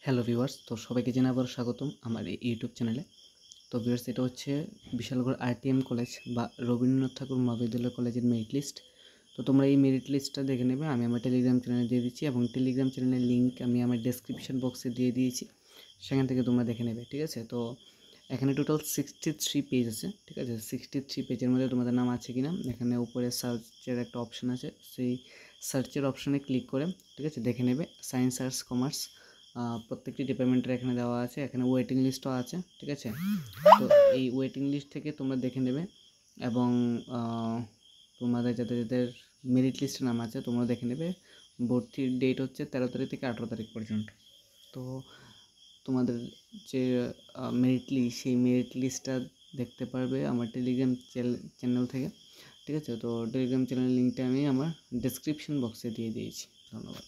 Hello viewers, তো সবাইকে জানাই আবার স্বাগতম আমার এই ইউটিউব চ্যানেলে। তো ভিউয়ার্স, এটা হচ্ছে বিশালগড় আরটিএম কলেজ বা রবীন্দ্রনাথ ঠাকুর মহাবিদ্যালয় কলেজের মেরিট লিস্ট। তো তোমরা এই মেরিট লিস্টটা দেখে নেবে, আমি আমার টেলিগ্রাম চ্যানেলে দিয়ে দিচ্ছি এবং টেলিগ্রাম চ্যানেলের লিঙ্ক আমি আমার ডেসক্রিপশন বক্সে দিয়ে দিয়েছি, সেখান থেকে তোমরা দেখে নেবে, ঠিক আছে। তো এখানে টোটাল 63 পেজ আছে, ঠিক আছে। 63 পেজের মধ্যে তোমাদের নাম আছে কিনা এখানে উপরে সার্চের একটা অপশন আছে, সেই সার্চের অপশনে ক্লিক করে, ঠিক আছে, দেখে নেবে। সায়েন্স, আর্টস, কমার্স প্রত্যেকটি ডিপার্টমেন্টের এখানে দেওয়া আছে, এখানে ওয়েটিং লিস্টও আছে, ঠিক আছে। তো এই ওয়েটিং লিস্ট থেকে তোমরা দেখে নেবে এবং তোমাদের যাদের যাদের মেরিট লিস্টে নাম আছে তোমরা দেখে নেবে। ভর্তির ডেট হচ্ছে 13 তারিখ থেকে 18 তারিখ পর্যন্ত। তো তোমাদের যে মেরিট লিস্ট, সেই মেরিট লিস্টটা দেখতে পারবে আমার টেলিগ্রাম চ্যানেল থেকে, ঠিক আছে। তো টেলিগ্রাম চ্যানেলের লিঙ্কটা আমি আমার ডেসক্রিপশন বক্সে দিয়ে দিয়েছি। ধন্যবাদ।